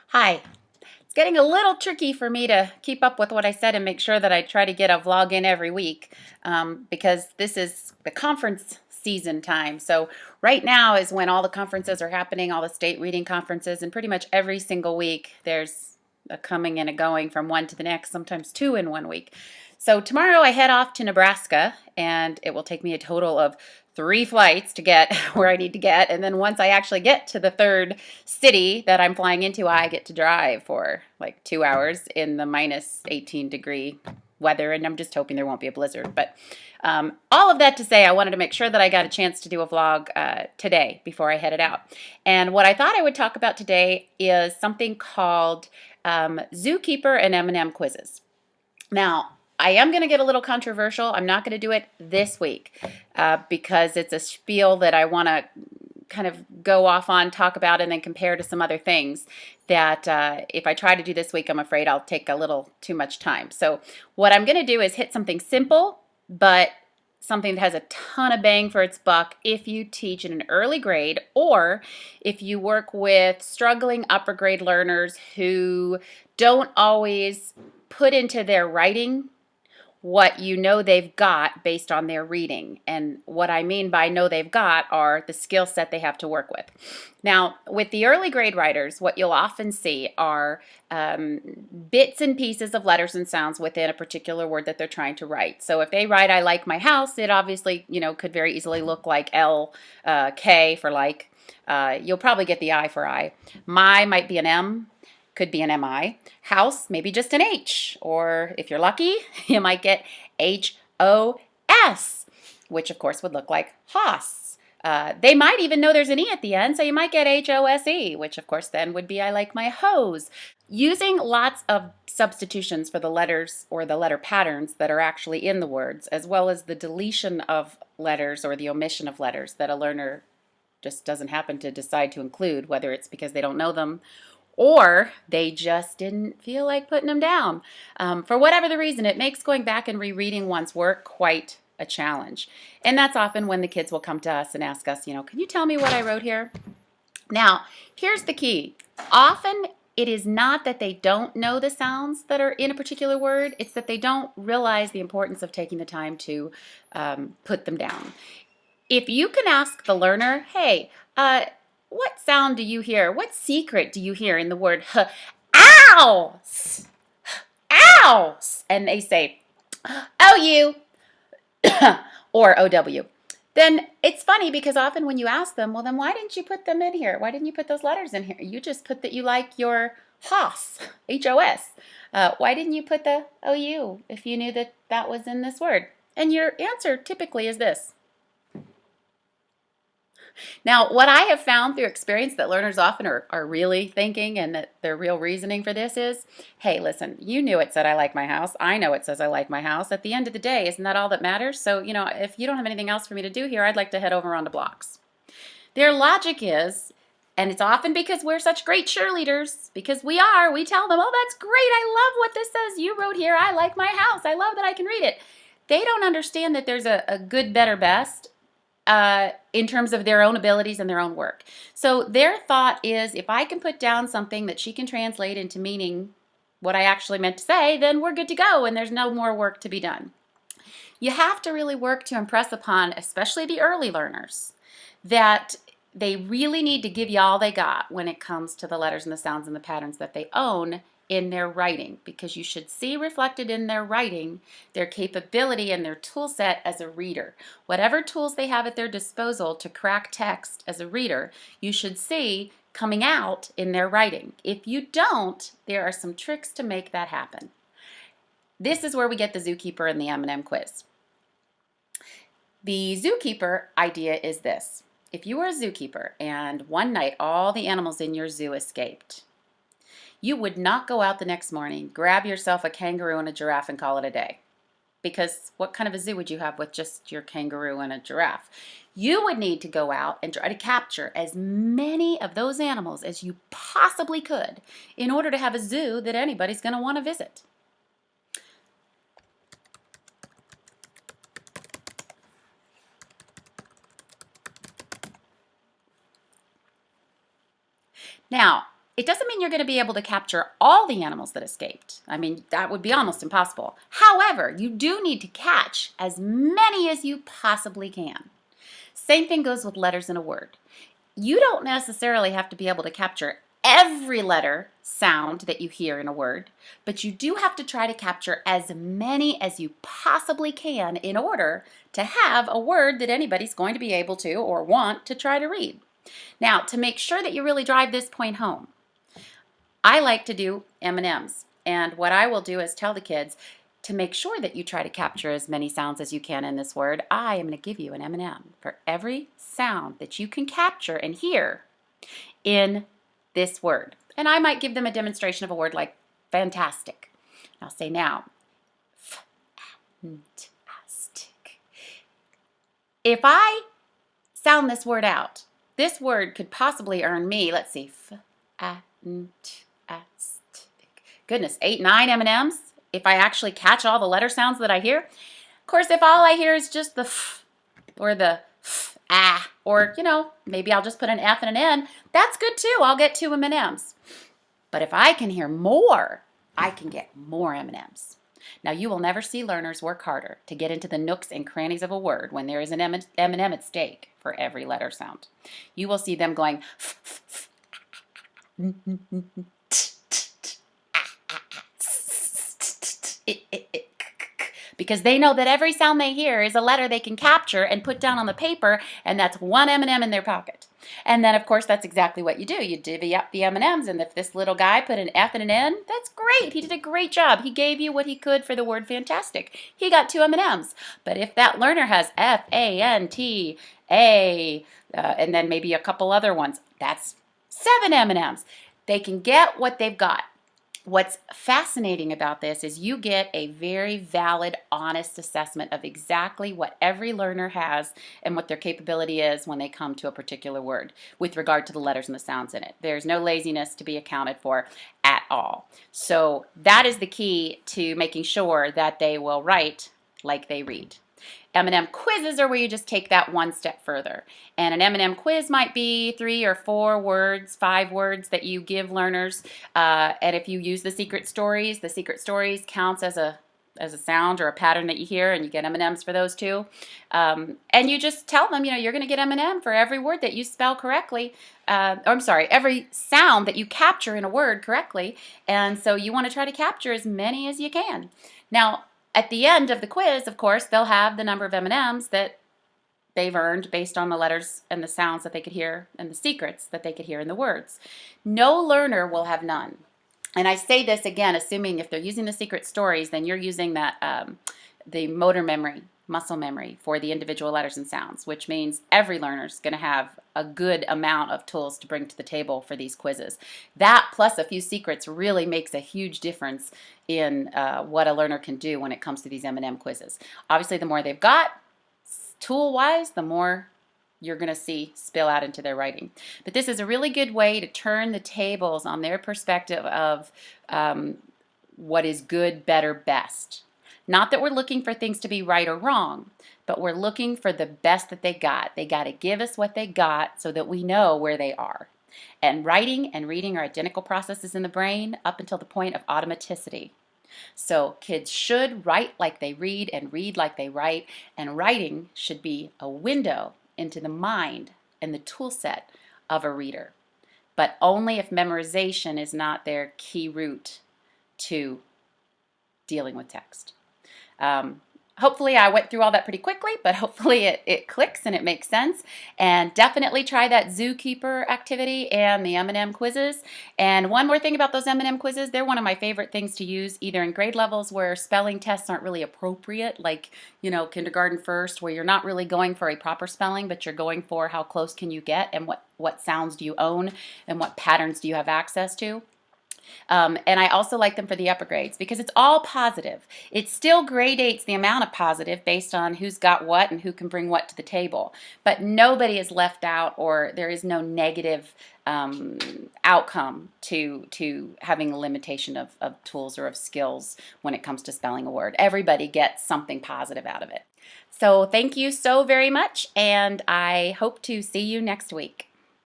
Hi. It's getting a little tricky for me to keep up with what I said and make sure that I try to get a vlog in every week because this is the conference season time. So right now is when all the conferences are happening, all the state reading conferences, and pretty much every single week there's a coming and a going from one to the next, sometimes two in one week. So tomorrow I head off to Nebraska, and it will take me a total of 3 flights to get where I need to get. And then once I actually get to the third city that I'm flying into, I get to drive for like 2 hours in the minus 18-degree weather. And I'm just hoping there won't be a blizzard. But all of that to say, I wanted to make sure that I got a chance to do a vlog today before I headed out. And what I thought I would talk about today is something called Zookeeper and M&M quizzes. Now, I am going to get a little controversial. I'm not going to do it this week because it's a spiel that I want to kind of go off on, talk about, and then compare to some other things that if I try to do this week, I'm afraid I'll take a little too much time. So what I'm going to do is hit something simple, but something that has a ton of bang for its buck if you teach in an early grade or if you work with struggling upper grade learners who don't always put into their writing what you know they've got based on their reading. And what I mean by know they've got are the skill set they have to work with. Now, with the early grade writers, what you'll often see are bits and pieces of letters and sounds within a particular word that they're trying to write. So if they write, I like my house, it obviously, could very easily look like L, K for like. You'll probably get the I for I. My might be an M. Could be an MI. House, maybe just an H. Or if you're lucky, you might get HOS, which of course would look like Hoss. They might even know there's an E at the end, so you might get HOSE, which of course then would be I like my hose. Using lots of substitutions for the letters or the letter patterns that are actually in the words, as well as the deletion of letters or the omission of letters that a learner just doesn't happen to decide to include, whether it's because they don't know them or they just didn't feel like putting them down. For whatever the reason, it makes going back and rereading one's work quite a challenge. And that's often when the kids will come to us and ask us, can you tell me what I wrote here? Now, here's the key. Often it is not that they don't know the sounds that are in a particular word, it's that they don't realize the importance of taking the time to put them down. If you can ask the learner, hey, what sound do you hear? What secret do you hear in the word ow? Ow! And they say, OU or OW. Then it's funny because often when you ask them, well, then why didn't you put them in here? Why didn't you put those letters in here? You just put that you like your HOS, H-O-S. Why didn't you put the OU if you knew that that was in this word? And your answer typically is this. Now, what I have found through experience that learners often are really thinking and that their real reasoning for this is, hey, listen, you knew it said I like my house. I know it says I like my house. At the end of the day, isn't that all that matters? So, if you don't have anything else for me to do here, I'd like to head over onto blocks. Their logic is, and it's often because we're such great cheerleaders, because we tell them, oh, that's great. I love what this says you wrote here. I like my house. I love that I can read it. They don't understand that there's a good, better, best in terms of their own abilities and their own work. So their thought is, if I can put down something that she can translate into meaning what I actually meant to say, then we're good to go and there's no more work to be done. You have to really work to impress upon, especially the early learners, that they really need to give you all they got when it comes to the letters and the sounds and the patterns that they own in their writing, because you should see reflected in their writing their capability and their tool set as a reader. Whatever tools they have at their disposal to crack text as a reader, you should see coming out in their writing. If you don't, there are some tricks to make that happen. This is where we get the Zookeeper and the M&M quiz. The Zookeeper idea is this. If you were a zookeeper and one night all the animals in your zoo escaped, you would not go out the next morning, grab yourself a kangaroo and a giraffe and call it a day. Because what kind of a zoo would you have with just your kangaroo and a giraffe? You would need to go out and try to capture as many of those animals as you possibly could in order to have a zoo that anybody's going to want to visit. Now, It doesn't mean you're going to be able to capture all the animals that escaped. I mean, that would be almost impossible. However, you do need to catch as many as you possibly can. Same thing goes with letters in a word. You don't necessarily have to be able to capture every letter sound that you hear in a word, but you do have to try to capture as many as you possibly can in order to have a word that anybody's going to be able to or want to try to read. Now, to make sure that you really drive this point home, I like to do M&Ms, and what I will do is tell the kids, to make sure that you try to capture as many sounds as you can in this word, I am going to give you an M&M for every sound that you can capture and hear in this word. And I might give them a demonstration of a word like fantastic. I'll say now, fantastic. If I sound this word out, this word could possibly earn me, let's see, fantastic. Goodness, 8, 9 M&Ms if I actually catch all the letter sounds that I hear. Of course, if all I hear is just the f or the f, ah, or, maybe I'll just put an F and an N, that's good too. I'll get 2 M&Ms. But if I can hear more, I can get more M&Ms. Now, you will never see learners work harder to get into the nooks and crannies of a word when there is an M&M at stake for every letter sound. You will see them going f, f, f, because they know that every sound they hear is a letter they can capture and put down on the paper, and that's 1 M&M in their pocket. And then, of course, that's exactly what you do. You divvy up the M&Ms, and if this little guy put an F and an N, that's great. He did a great job. He gave you what he could for the word fantastic. He got 2 M&Ms. But if that learner has F, A, N, T, A, and then maybe a couple other ones, that's 7 M&Ms. They can get what they've got. What's fascinating about this is you get a very valid, honest assessment of exactly what every learner has and what their capability is when they come to a particular word with regard to the letters and the sounds in it. There's no laziness to be accounted for at all. So that is the key to making sure that they will write like they read. M&M quizzes are where you just take that one step further. And an M&M quiz might be 3 or 4 words, 5 words that you give learners. And if you use the secret stories counts as a sound or a pattern that you hear, and you get M&Ms for those too. And you just tell them, you're going to get M&M for every word that you spell correctly. Every sound that you capture in a word correctly. And so you want to try to capture as many as you can. Now, at the end of the quiz, of course, they'll have the number of M&Ms that they've earned based on the letters and the sounds that they could hear and the secrets that they could hear in the words. No learner will have none. And I say this again, assuming if they're using the secret stories, then you're using that the motor memory, muscle memory for the individual letters and sounds, which means every learner is going to have a good amount of tools to bring to the table for these quizzes. That plus a few secrets really makes a huge difference in what a learner can do when it comes to these M&M quizzes. Obviously, the more they've got, tool-wise, the more you're going to see spill out into their writing. But this is a really good way to turn the tables on their perspective of what is good, better, best. Not that we're looking for things to be right or wrong, but we're looking for the best that they got. They got to give us what they got so that we know where they are. And writing and reading are identical processes in the brain up until the point of automaticity. So kids should write like they read and read like they write, and writing should be a window into the mind and the tool set of a reader, but only if memorization is not their key route to dealing with text. Hopefully I went through all that pretty quickly, but hopefully it clicks and it makes sense. And definitely try that zookeeper activity and the M&M quizzes. And one more thing about those M&M quizzes, they're one of my favorite things to use either in grade levels where spelling tests aren't really appropriate, like, kindergarten first, where you're not really going for a proper spelling, but you're going for how close can you get and what sounds do you own and what patterns do you have access to. And I also like them for the upper grades because it's all positive. It still gradates the amount of positive based on who's got what and who can bring what to the table. But nobody is left out, or there is no negative outcome to having a limitation of tools or of skills when it comes to spelling a word. Everybody gets something positive out of it. So thank you so very much, and I hope to see you next week.